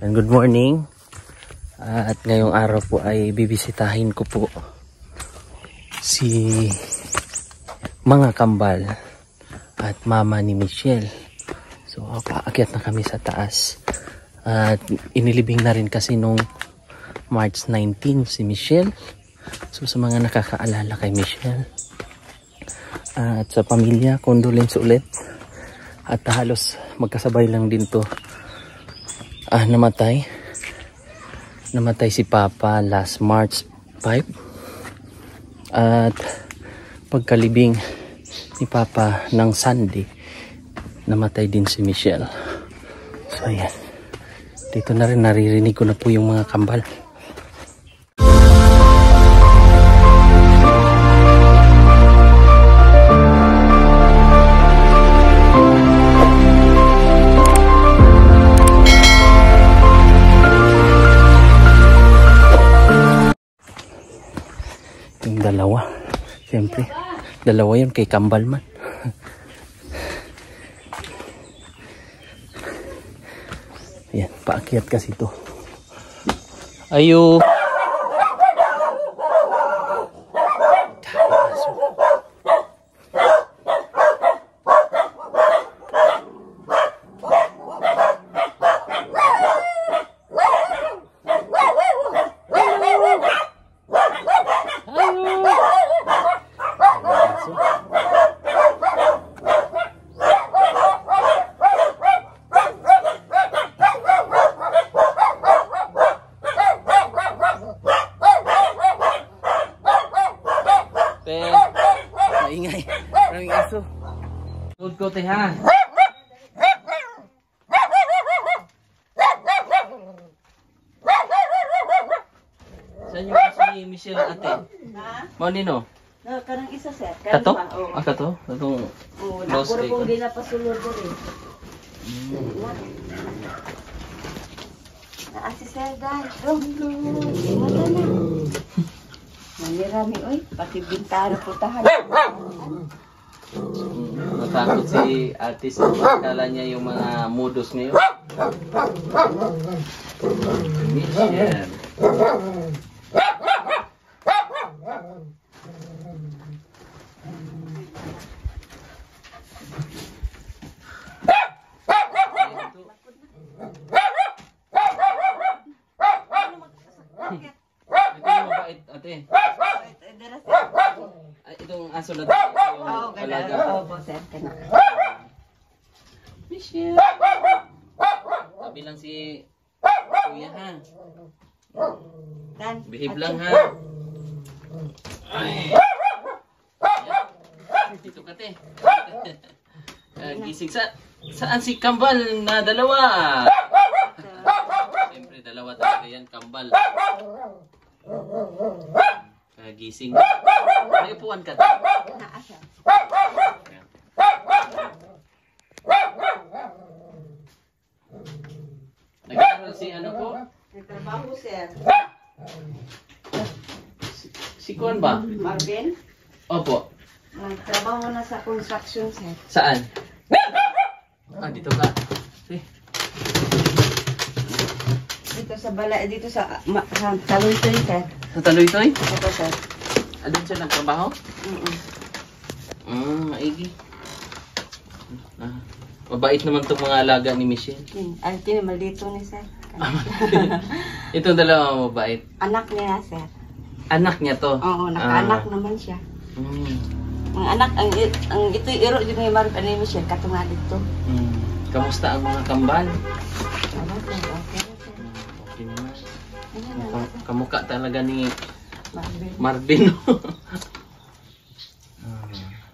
And good morning. At ngayong araw po ay bibisitahin ko po si mga kambal at mama ni Michelle. So paakyat na kami sa taas. At inilibing na rin kasi nung March 19 si Michelle. So sa mga nakakaalala kay Michelle at sa pamilya, condolence ulit. At halos magkasabay lang din to. Namatay si Papa last March 5. At pagkalibing ni Papa ng Sunday, namatay din si Michelle. So ayan, dito na rin naririnig ko na po yung mga kambal. Yung dalawa, siyempre dalawa yun kay kambal man. Ayan, paakyat kasi to. Ayo. Maingay, maraming aso. Good ko te ha. Saan yung aso ni Michelle ate? Mau nino? No, kanang isa sir. Kato? Kato? Katong nose cake. Kung ginapasulod ko rin. Si sir guys. Mata na. Manirami, oy. Pati bintana putahan. Natakot si ate sa kala niya yung mga modus ngayon. Michelle. Mabait ate. Itong aso na Alaga. Oo, sir. Michelle. Tabi lang si kuya ha. Behave lang ha. Ay. Dito ka te. Gising saan si kambal na dalawa? Siyempre dalawa talaga yan kambal. Gising. May upuan ka. Nag-aaral si ano po? Nagtrabaho sir. Si Kuan ba? Marvin? Opo. Nagtrabaho na sa construction sir. Saan? Dito ka. Dito sa balay, dito sa Taloytoy sir. Sa Taloytoy? Opo sir. Doon siya nagtrabaho? Maigi. Mabait naman itong mga alaga ni Michelle. Ay, maldito ni sir. Itong dalawa mabait. Anak niya sir. Anak niya to? Oo, nakaanak naman siya. Ang anak, ang ito'y iro din ni Marvin ni Michelle, katunga dito. Kamusta ang mga kambal? Okay naman. Kamukha talaga ni Marvin. Marvin.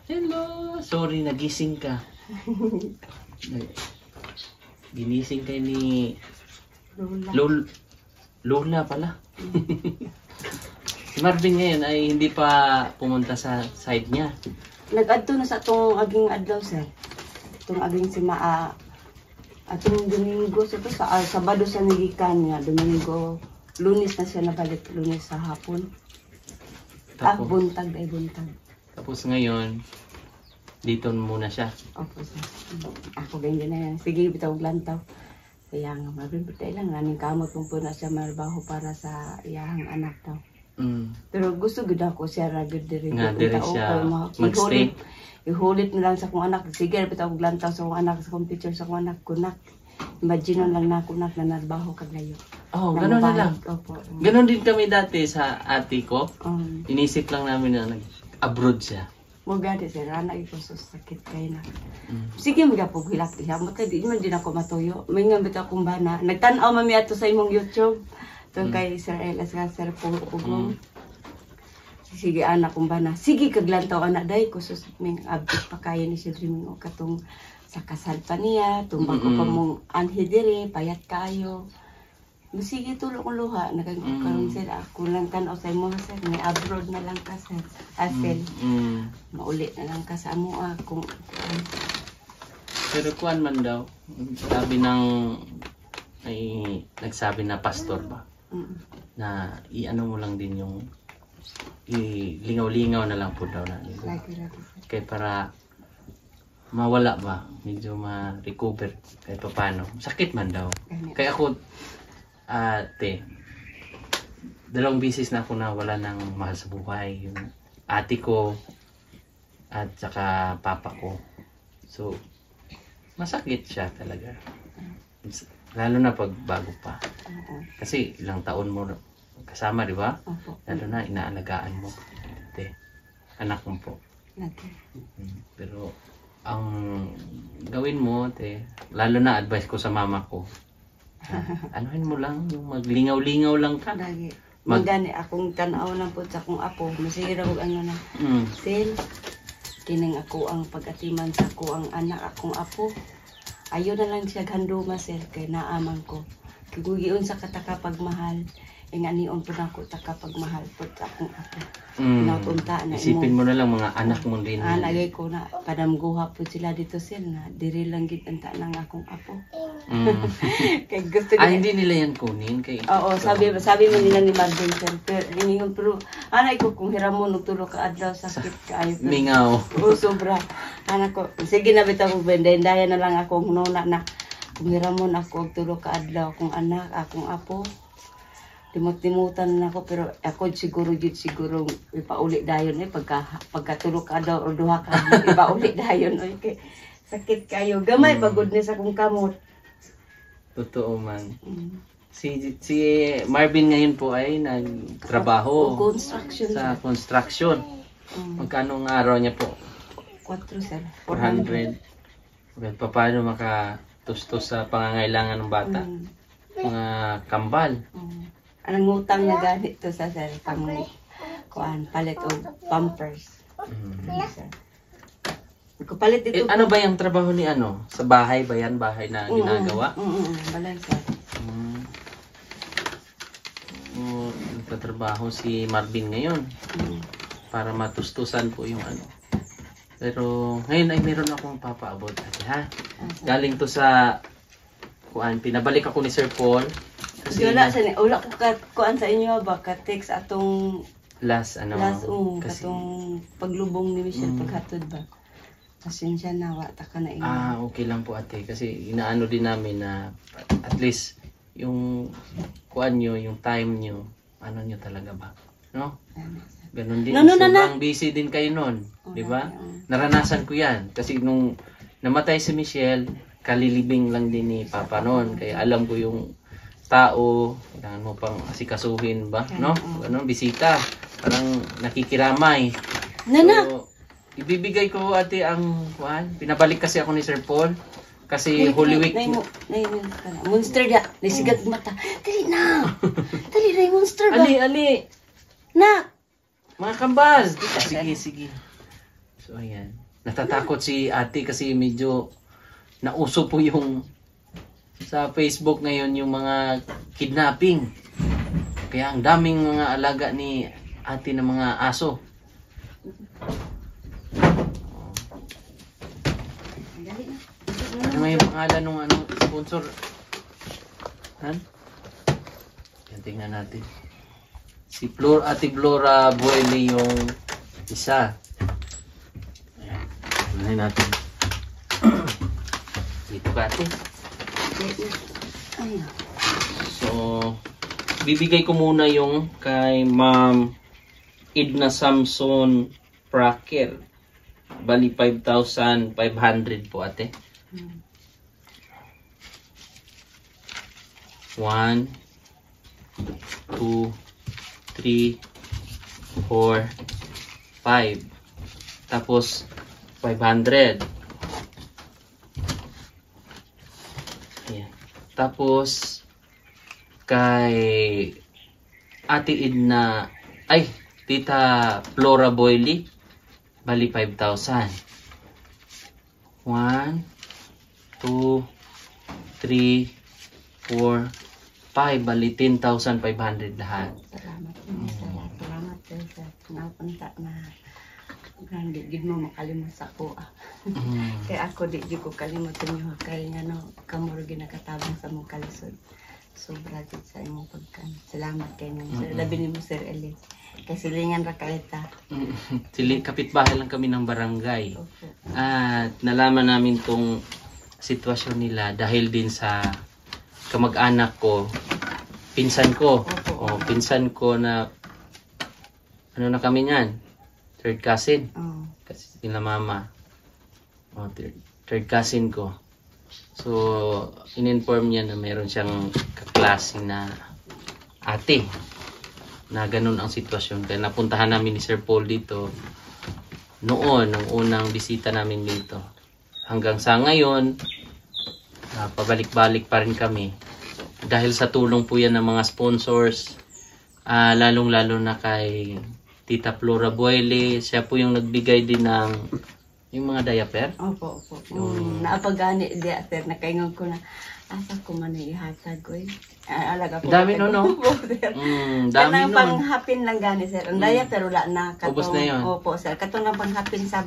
Hello. Sorry, nagising ka. Ginising kayo ni Lola pala. Si Marvin ngayon ay hindi pa pumunta sa side niya. Nag-adto na sa itong aging adlaw sir. Itong aging atong Domingo sa Sabado sa nagikan nga. Domingo, Lunes na siya nabalik. Lunes sa hapon. Buntag. Tapos ngayon, dito muna siya. Opo sir. Ako ganyan na yan. Sige, bitawag lantaw. Kaya nga, mabibitay lang. Naning kamot kung po na siya marbaho para sa iyang anak daw. Pero gusto gud ako siya ragod diri. Nga, diri siya magstay. Ihulit na lang sa kong anak. Sige, bitaw og lantaw sa kong anak, sa computer sa kong anak. Kunak. Imagine lang na kunak na narbaho kagayo. Oh, gano'n na lang. Opo. Gano'n din kami dati sa ate ko. Inisip lang namin na nag-abroad siya. Mo gadi sir, anak ito so sakit kay na. Sige mga po hilap-hilap mo di man din ako matuyo. May nga bitaw akong bana. Nagtan-aw mami ato sa imong YouTube. Tong kay Sir Elas nga Sir Pugong. Sige anak kong bana. Sige kaglantaw anak day ko sus ming abot pa kayo ni si Dreaming o katong sa kasal pa niya, tumbang ko pa mong anhi diri, payat kayo. Sige tulo kong luha, nagkaroon sila. Kung lang tanaw sa imo sir, may abroad na lang ka sir. Asel, maulit na lang ka sa amo kung... Pero kuan man daw, sabi ng, ay nagsabi na pastor ba? Na i-ano mo lang din yung, lingaw-lingaw na lang po daw na. Lagi. Kaya para mawala ba, medyo ma-recover kahit pa paano. Sakit man daw. Kaya ako, ate, 2 beses na ako nawala ng mahal sa buhay. Yung ate ko at saka papa ko. So, masakit siya talaga. Lalo na pag bago pa. Kasi ilang taon mo kasama, di ba? Lalo na inaalagaan mo. Ate, anak mo po. Pero, ang gawin mo, ate, lalo na advice ko sa mama ko, anuhin mo lang, yung maglingaw-lingaw lang ka. Lagi. Magani akong tanaw lang po sa akong apo. Masira ko ano na. Still, kining ako ang pag-atiman sa ako ang anak akong apo. Ayaw na lang siya handuma sir kay naaman ko. Kigugion sa katakapagmahal. E nga niyon po na ako takapagmahal po sa akong apo. Napunta na isipin mo na lang mga anak mo din. Lagay ko na padamguha po sila dito sir na diri lang gid anta nang akong apo. Kay gusto hindi nila yan kunin kay. Oo, sabi mo nila ni Marvin sir. Pero anak ko kung hiramon og tulo ka adlaw sakit kaayo. Mingaw. Sobra. Anak ko, sige na bitaw ko bendayan na lang akong nona na kung hiramon ako og tulo ka adlaw akong anak, akong apo. Timot-timutan na ako pero ako siguro ipauli dayon pagkatulog ka daw o duha ka ipauli dayon okay. Sakit kayo gamay pagod ni sa kong kamot. Totoo man. Si Marvin ngayon po ay nagtrabaho sa construction. Magkano ang araw niya po? 4 sir. 400. Paano makatustos sa pangangailangan ng bata? Mga kambal. Anong utang na ganit to sa sir, pang kuan, palit o pampers. Palit ito. Ano ba yung trabaho ni ano? Sa bahay ba yan? Bahay na ginagawa? Balay sir. Nagtatrabaho si Marvin ngayon. Para matustusan po yung ano. Pero ngayon ay meron akong papaabot. Ha? Galing to sa kuan, pinabalik ako ni Sir Paul. Wala ko kuan sa inyo ba ka-text atong last kasi katong paglubong ni Michelle paghatod ba. Pasensya na wa ta ka na inyo. Okay lang po ate kasi inaano din namin na at least yung kuan nyo, yung time nyo, ano nyo talaga ba? No? Ganon din. Sobrang busy din kayo nun. Di ba? Naranasan ko yan. Kasi nung namatay si Michelle, kalilibing lang din ni Papa noon. Kaya alam ko yung tao, kailangan mo pang asikasuhin ba, no? Ano, bisita, parang nakikiramay. So, ibibigay ko ate ang kuan. Pinabalik kasi ako ni Sir Paul kasi Holy Week. Monster da, nisigat mata. Dali na. Dali na monster ba? Ali. Na. Mga kambal. Sige. So ayan. Natatakot si ate kasi medyo nauso po yung sa Facebook ngayon yung mga kidnapping. Kaya ang daming mga alaga ni ate ng mga aso. Ano nga yung pangalan ng ano, sponsor? Han? Yan, tingnan natin. Si Ate Flora Bueli yung isa. Ayan. Tingnan natin. Dito ka ate. Ayun. So, bibigay ko muna yung kay Ma'am Edna Samson Praker. Bali 5,500 po ate. 1, 2, 3, 4, 5. Tapos 500. Ayan. Tapos kay Ate Edna, ay, Tita Flora Boily, bali 5,000. 1, 2, 3, 4, 5, bali 10,500 lahat. Salamat po, sir. Salamat po, sir. Napunta na hindi gid mo makalimot sa ako. Kaya ako di ko kalimot niyo kay ngano kamuro ginakatabang sa mong kalisod. Sobra gid sa imong pagkan. Salamat kay nimo, sir. Labi nimo, Sir Eli. Kay silingan ra kaita. Sili, kapitbahay lang kami ng barangay. Opo. At nalaman namin tong sitwasyon nila dahil din sa kamag-anak ko, pinsan ko. Opo. O, pinsan ko na, ano na kami niyan? Third cousin. Oh. Kasi nila mama. O, third cousin ko. So, in-inform niya na mayroon siyang kaklase na ate na ganun ang sitwasyon. Kaya napuntahan namin ni Sir Paul dito noon, ang unang bisita namin dito. Hanggang sa ngayon, pabalik-balik pa rin kami. Dahil sa tulong po yan ng mga sponsors, lalong-lalo na kay Tita Flora Boyle. Siya po yung nagbigay din ng yung mga diaper. Opo. Naapagani di sir, nakaingon ko na asa ko man ihatag ko. Alaga ko. Dami no. Dami Dami no. Panghapin lang gani sir. Ang diaper wala na katong. Ubos na yun. Opo sir. Katong nang panghapin sa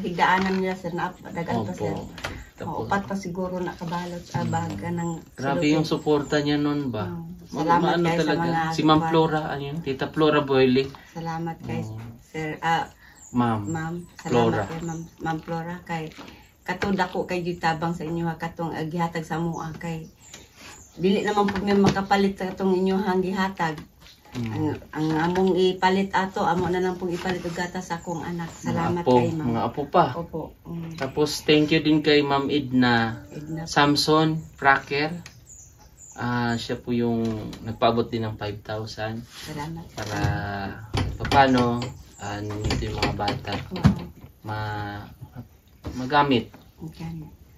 higdaanan nila sir na dagan pa sir. Tapos, Upat pa siguro nakabalot sa baga ng grabe yung suporta niya nun ba? Salamat kayo sa mga Si Ma'am Flora, ayun, Tita Flora Boyle. Salamat kay sir. Ma'am Salamat Flora. kay Ma'am Flora kay katong dako kay gitabang sa inyo katong gihatag sa mua kay dili naman po may makapalit sa katong inyo hang gihatag. Ang among ipalit ato, amo na lang pong ipalit og gatas sa akong anak. Salamat kay ma'am. Mga apo pa. Opo. Tapos thank you din kay Ma'am Edna Samson Praker. Siya po yung nagpaabot din ng 5,000 Salamat. para paano nito yung mga bata magamit. Okay.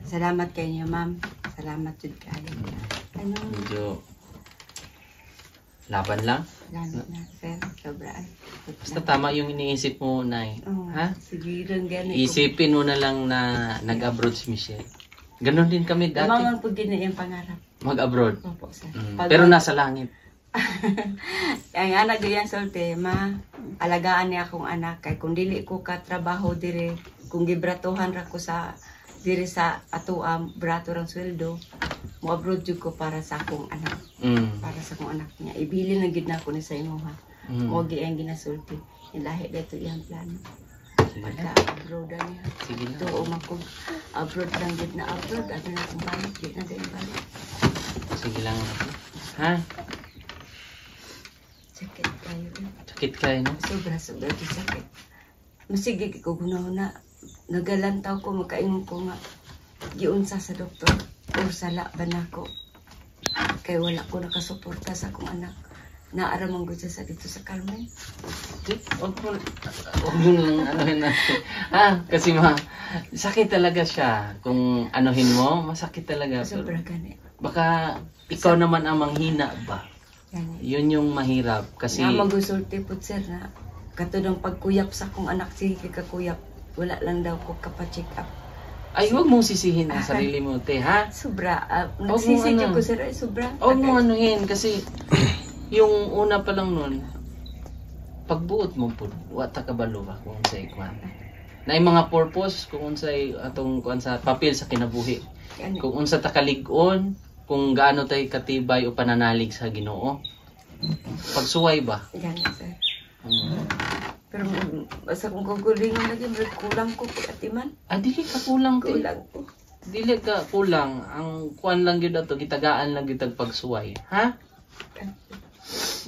Salamat kay inyo ma'am. Salamat jud kayo. Ano? Medyo laban lang. Salamat na sir. Sobra. Basta tama yung iniisip mo, Nay. Ha? Sige rin ganito. Isipin mo na lang na nag-abroad si Michelle. Ganon din kami dati. Mamang po din yung pangarap. Mag-abroad. Opo sir. Pero nasa langit. Ang anak diyan sulti, alagaan niya akong anak kay kung dili ko ka trabaho dire, kung gibratuhan ra ko sa dire sa atuam brato rang sweldo, mo abroad jud ko para sa akong anak. Para sa akong anak niya. Ibili na gid na ko ni sa imuha. Mo gi ang ginasulti. Ilahi dito iyang plano. Pagka abroad niya. Sige na. Tuo man ko abroad lang gid na abroad, abi na kong balik, gid na din balik. Sige lang. Ha? Sakit kayo din. Sakit kayo, no? Sobra di sakit. Masigig ko guna-una. Nagalantaw ko, makaingon ko nga. Giunsa sa doktor. Or sala ba na ko. Kaya wala ko nakasuporta sa akong anak. Naaramang ko siya sa dito sa Carmen. Huwag mo lang anuhin natin. Kasi sakit talaga siya. Kung anuhin mo, masakit talaga. Sobra gani. Baka ikaw naman ang manghina ba? Gani. Yun yung mahirap. Kasi Nga magusulti po sir na katudang pagkuyap sa akong anak, sige kakuyap. Wala lang daw ko kapacheck up. ay, huwag mong sisihin ang sarili mo, te, ha? Sobra. Huwag mo Nagsisidyo ano. ko sir, ay sobra. Huwag mo anuhin kasi yung una pa lang nun, pagbuot mo po, wata ka balo ba kung sa ikwan. Na yung mga purpose, kung unsay atong kuan sa papel sa kinabuhi. Gani. Kung unsa ta kalig-on, kung gaano tay katibay o pananalig sa Ginoo. Pagsuway ba? Gani sir. Pero basta kung kukulingan lagi, kulang ko atiman. Dili ka kulang ko. Kulang ko. Dili ka kulang. Ang kuan lang yun ato, gitagaan lang yun ang pagsuway. Ha?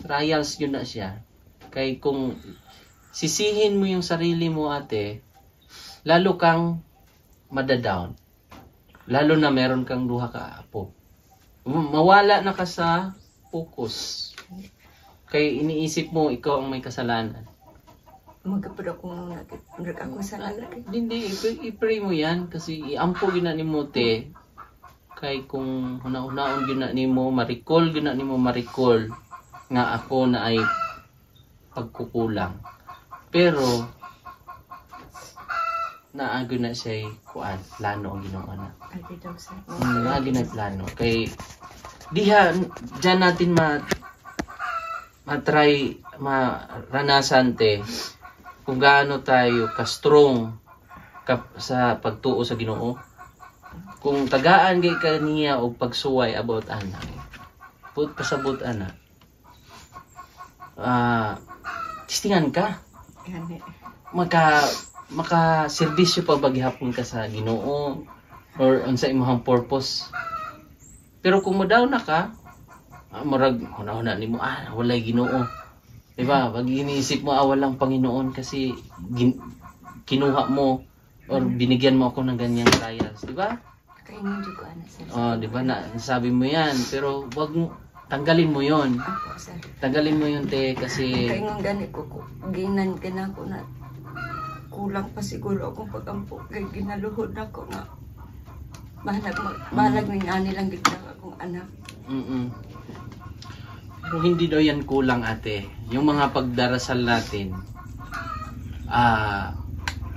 Trials yun na siya. Kay kung sisihin mo yung sarili mo ate, lalo kang madadown. Lalo na meron kang duha ka apo. Mawala na ka sa focus. Kay iniisip mo ikaw ang may kasalanan. Magkapura ko nung nag ako sa lalaki. Hindi, i-pray mo yan kasi iampo gina ni mo te. Kay kung una-unaon gina ni mo, ma-recall gina ni mo, ma-recall nga ako na ay pagkukulang. Pero naago na siya kuan, plano ang ginawa na. Ay, daw sa. Lagi na plano. Kay diha dyan natin matry maranasan te kung gaano tayo ka-strong sa pagtuo sa Ginoo. Kung tagaan gay kaniya og pagsuway about anak. Put pasabot anak. Tistingan ka. Gani. Maka serbisyo pa bagihapon ka sa Ginoo or unsa imong purpose. Pero kung modaw na ka, murag una nimo walay Ginoo. Diba? Pag iniisip mo walang Panginoon kasi kinuha mo or binigyan mo ako ng ganyang trials, diba? Kainin ko ana sir. Oh, diba na nasabi mo 'yan, pero wag mo tanggalin mo 'yon. Ako sir. Tanggalin mo 'yon te kasi Kaingon gani ko ginan kana ko na kulang pa siguro akong pagampo kay ginaluhod ako nga balag ning ani lang gid akong anak. Pero hindi daw yan kulang ate. Yung mga pagdarasal natin,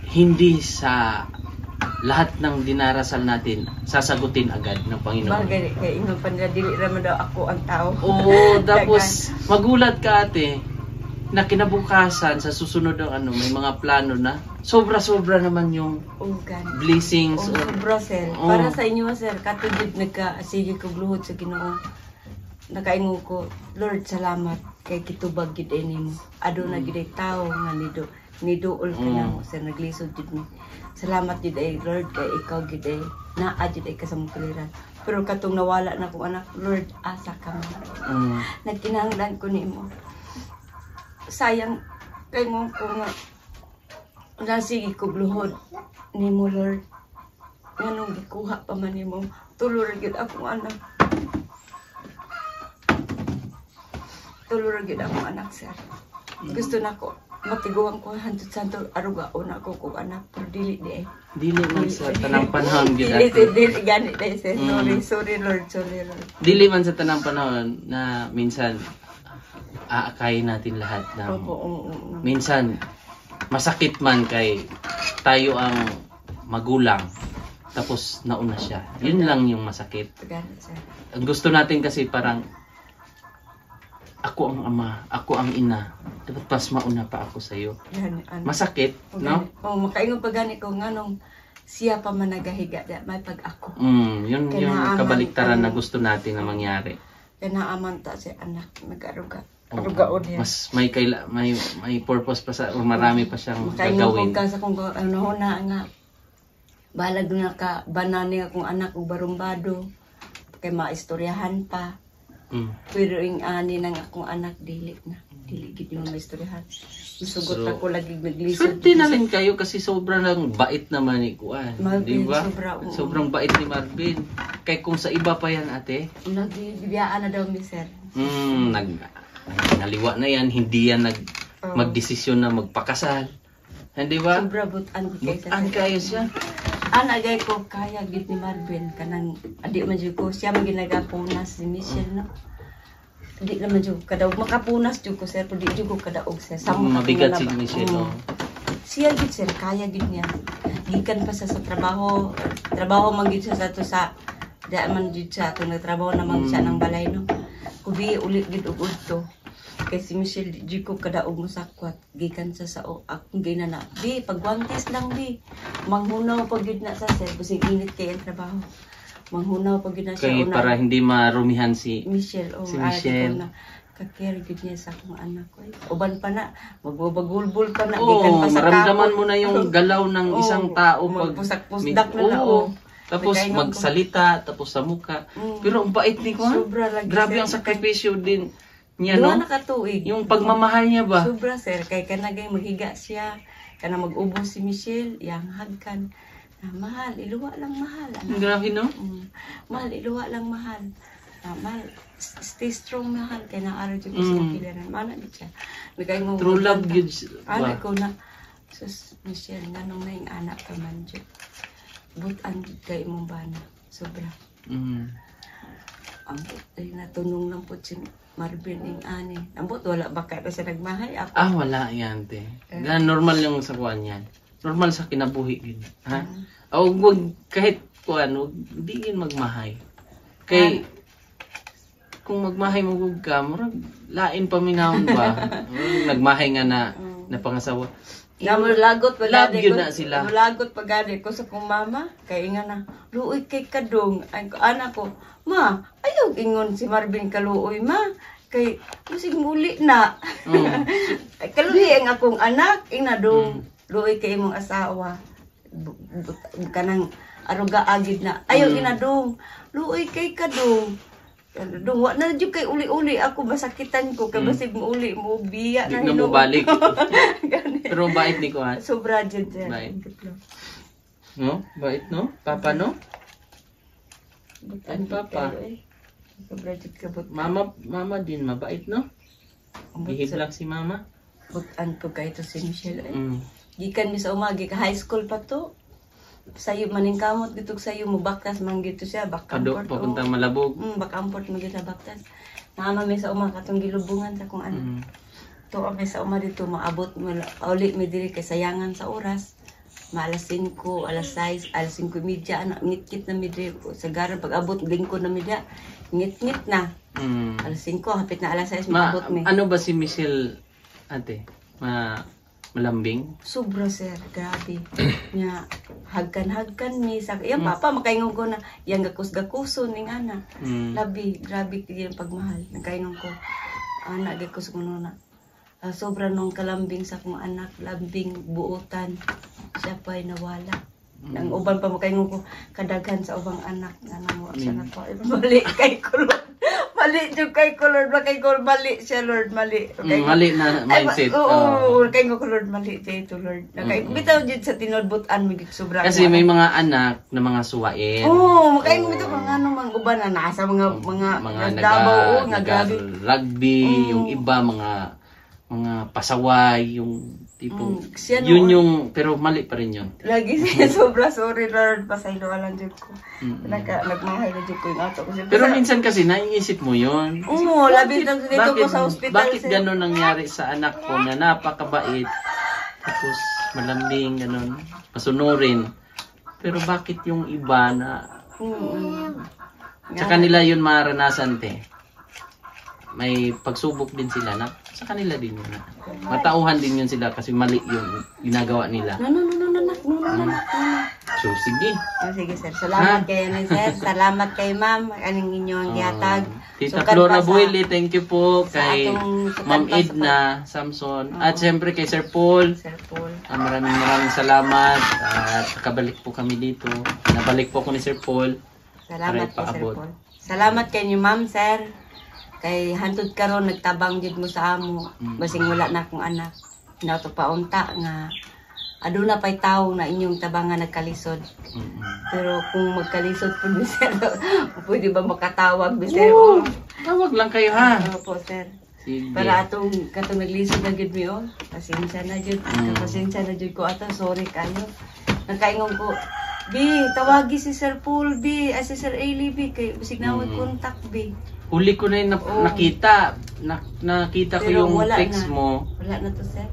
hindi sa lahat ng dinarasal natin sasagutin agad ng Panginoon. Bagay kay ingon pa nila dili ra man daw ako ang tao. Oo, tapos magulat ka ate na kinabukasan sa susunod ng may mga plano na sobra-sobra naman yung blessings. Sobra sir. Para sa inyo sir, katugid nagka-sige kog luhod sa Ginoo. Nakaingon ko, Lord, salamat kay kitubag gid nimo. Aduna gid ay tawo nga niduol ka mo sir, naglisod gid mi. Salamat gid ay Lord kay ikaw gid ay naa gid ay kasamukuliran. Pero katong nawala na kong anak, Lord, asa ka man. Nagkinahanglan ko nimo. Sayang kay mo ko nga nasigi ko luhod nimo Lord. Nganong gikuha pa man nimo, tulor gid akong anak. Tulor gid akong anak sir. Gusto nako matiguan ko hantud santo arugaon ako kung anak pero dili di ay. Dili man sa tanang panahon gid ate. Dili gani dai sir. Sorry Lord. Dili man sa tanang panahon na minsan aakayin natin lahat ng minsan masakit man kay tayo ang magulang tapos nauna siya. Yun lang yung masakit. Ang gusto natin kasi parang ako ang ama, ako ang ina. Dapat mas mauna pa ako sa iyo. Masakit, no? Makaingon pa gani ko nganong siya pa man nagahiga may pag ako. Yun yung kabaliktaran na gusto natin na mangyari. Kanaaman ta si anak nag-aruga. Arugaon niya. Mas may purpose pa sa o marami pa siyang gagawin. Makaingon ka sa kung ano na nga balag na ka banani akong anak ug barumbado kay maistoryahan pa. Pero yung ani ng akong anak dili gid mo maistoryahan. Masugot ako lagi naglisod. Swerte na rin kayo kasi sobrang lang bait naman ni Kuan. Di ba? Sobrang bait ni Marvin. Kay kung sa iba pa yan ate. Nagbibiyaan na daw mi sir. Naliwa na yan, hindi yan magdesisyon na magpakasal. Hindi ba? Sobra butan kayo siya. Anagay ko kaya gid ni Marvin kanang adi man jud ko siya man ginagapunas si Michelle no. Di naman jud kadaog makapunas jud ko sir pero di jud ko kadaog sir. Mabigat si Michelle no. Siya gid sir kaya gid niya. Gikan pa sa trabaho man gid siya sa to sa da man jud sa to nagtrabaho naman siya ng balay no. Kubi ulit gid og udto. Kay si Michelle di ko kadaog mo sakwat gikan sa sao akong ginana di pagwantes lang di manghunaw pag gid na sa sir busing init kay ang trabaho manghunaw pag gid na siya una para hindi marumihan si Michelle si Michelle na kakare gid niya sa akong anak ko uban pa na magbabagulbul pa na gikan pa sa maramdaman mo na yung galaw ng isang tao pag pusak-pusdak na Tapos Nagkaingon ko. magsalita, tapos sa muka. Pero ang bait ni ko, ha? Sobra lagi, Grabe sir. ang sakripisyo din niya, Duha no? na katuig. Yung pagmamahal niya ba? Sobra, sir. Kay kanagay maghiga siya. Kana mag-ubos si Michelle, yang hagkan. Mahal, iluwa lang mahal. Grabe, no? Mahal, iluwa lang mahal. Mahal, stay strong mahal. Kaya naaraw dyan ko siya pilihan. Mana di siya. Nagkaingon ko, True love, yun ba? anak ko na, sus, Michelle, nanong na yung anak ka man dyan. Butan kay imong bana. Sobra. Ang ay natunong lang po si Marvin yung ani. Ambot, wala ba ka siya nagmahay? Ako. Wala yan, te. Normal yung sa kuwan yan. Normal sa kinabuhi yun. Ha? Wag, kahit kuwan, hindi yun magmahay. Kay, kung magmahay mo ka, murag, lain paminahon ba? Nagmahay nga na pangasawa. Namulagot Love yun na sila. Namulagot pagani ko sa kong mama. Kaya nga na, luoy kay kadong. Ay, anak ko, ma, ayaw ingon si Marvin kaluoy, ma. Kay, musing muli na. Kaluoy ang akong anak, inadong. Luoy kay imong asawa. Kanang aruga agid na. Ayaw inadong. Luoy kay kadong. Dong, wa na dyan kay uli-uli. Ako masakitan ko. Kaya basig mo uli mo biya Di na na mo balik. Pero bait ni ko, ha? Sobra dyan dyan. Bait. No? Bait, no? Papa, no? Ay, papa. Sobra dyan ka but. Mama din, mabait, no? Bihib lang si mama. Butan ko kahit si Michelle. Mm. Gikan mi sa umagi ka high school pa to. Sayo maning kamot dito sayo mo baktas man gito siya bakamport. Papuntang Malabog. Bakamport mo gito baktas. Naama mi sa uma katong gilubungan sa kung ano. To kami sa uma dito maabot mo uli mi diri kay sayangan sa oras. Maalas 5, alas 6, alas 5:30 ano ngit-ngit na mi diri sa garan pag abot lingkod na mi dia. Ngit-ngit na. Alas 5 hapit na alas 6 maabot mi. Ano ba si Michelle, ate? Malambing? Sobra sir, grabe. Nya hagkan ni sa yan papa makaingon ko na yang gakus-gakuson ning ana. Labi, grabe kaya pagmahal. Nakaingon ko anak gakus kuno na. Sobra nung kalambing sa kong anak, lambing buutan. Siya pa'y nawala. Nang uban pa makaingon ko kadaghan sa ubang anak nga namo siya na ko. Mali kay kulod. Mali jud kay kulod, kay kulod mali siya Lord, mali. Mali na mindset. Oo, kay ko Lord mali jay to Lord. Nakay bitaw jud sa tinodbutan mo gid sobra. Kasi may mga anak na mga suwain. Oo, makaingon bitaw mga ano mga uban na nasa mga Davao rugby, yung iba mga pasaway, yung tipong yun yung pero mali pa rin yun. Lagi siya sobra sorry Lord pasaylo lang jud ko. Nagmahay na jud ko yung ato kasi. Pero minsan kasi naiisip mo yun. Oo, labi lang dito ko sa ospital. Bakit gano'n nangyari sa anak ko na napakabait tapos malambing gano'n, masunurin. Pero bakit yung iba na sa kanila yun maranasan te? May pagsubok din sila na sa kanila din yun. Matauhan din yun sila kasi mali yung ginagawa nila. No. So, sige. Sige sir, salamat kayo ni sir. Salamat kay ma'am, aning inyong gihatag. Tita Flora Buili, thank you po kay Ma'am Edna Samson. At siyempre kay Sir Paul. Sir Paul. Maraming salamat. At nakabalik po kami dito. Nabalik po ako ni Sir Paul. Salamat kay Sir Paul. Salamat kay niyo ma'am, sir. Kay hantod karon nagtabang jud mo sa amo basing wala na akong anak. Nato paunta nga aduna pay tawo na inyong tabangan nagkalisod. Pero kung magkalisod pud mi sir, pwede ba makatawag mi sir? Tawag lang kayo ha. Opo sir. Sige. Para katong naglisod na gid mi oh. Pasensya na jud. Pasensya na jud ko ato, sorry kayo. Nakaingon ko, B, tawagi si Sir Paul B, si Sir Ailey B kay bisig na contact B. Huli ko na yung nakita. Nakita ko pero yung text mo. Wala na to, sir.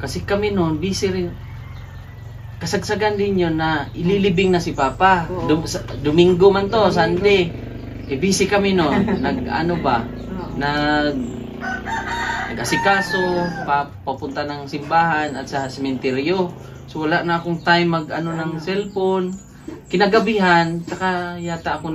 Kasi kami noon, busy rin. Kasagsagan din yun na ililibing na si Papa. Domingo man to, Sunday. Busy kami noon. Nag-asikaso, papunta ng simbahan at sa sementeryo. So wala na akong time ng cellphone. Kinagabihan, saka yata ako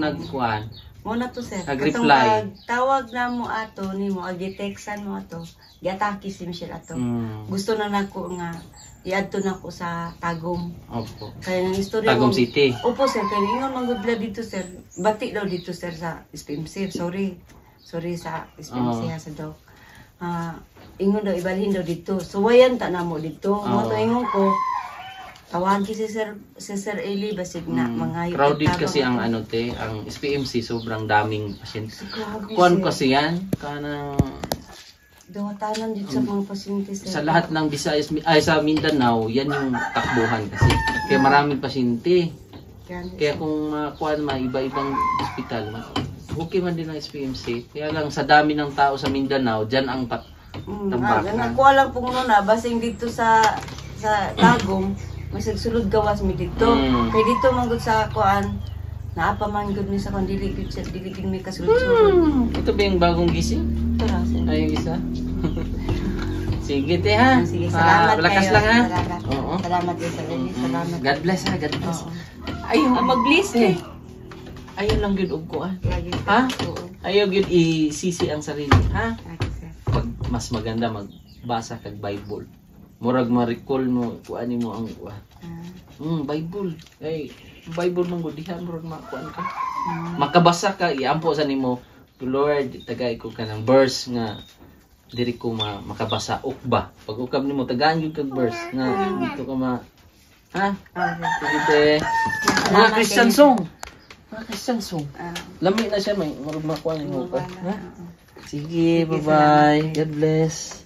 Muna to sir. Nag-reply. Tawag na mo ato ni mo agi-textan mo ato. Giatake si Michelle ato. Mm. Gusto na nako nga iadto na ko sa Tagum. Opo. Kaya ng istorya Tagum mo- City. Opo sir, kaya ingon manggudla dito sir. Bati daw dito sir sa SPMC. Sorry. Sorry sa SPMC ha sa Doc. Ingon daw ibalhin daw dito. So wayan ta na mo dito. Mo to ingon ko. Tawag si Sir Eli basig na mga Crowded kasi ang ano te, ang SPMC sobrang daming pasyente. Grabe, Kuan sir. kasi yan, kanang Dawatanan dito sa mga pasyente sir. sa lahat ng Visayas ay sa Mindanao, yan yung takbuhan kasi. Kaya maraming pasyente. Kaya kung kuan iba-ibang ospital, okay man din ang SPMC. Kaya lang sa dami ng tao sa Mindanao, diyan ang tambakan. Nakuha lang pong na basing dito sa Tagum. Masig sulod gawas mi dito. Kay dito manggod sa kuan naapa man gud mi sa kon dili gud sa dili gid mi kasulod-sulod. Ito ba yung bagong gising? Tara sir. Ay, yung isa? Sige, te ha. Sige, salamat Lakas kayo. lang ha. Salamat. Oo. Salamat din Sir Eli. Salamat. God bless ha, God bless. Oo. Ayaw, Mag-bless eh. ayaw lang yun og kuan. Lagi sir. Ha? Oo. Ayaw yun isisi ang sarili, ha? Lagi sir. Pag mas maganda magbasa kag Bible. Murag ma-recall mo kuan mo ang kuan. Bible. Ay, Bible mong gudihan murag makuan ka. Makabasa ka, iampo sa nimo, Lord, tagay ko ka ng verse nga diri ko makabasa ukba. Pag ukab nimo tagaan gyud kag verse nga dito ka ha? Sige te. Mga Christian song. Mga Christian song. Lami na siya may murag makuan nimo pa. Ha? Sige, bye-bye. God bless.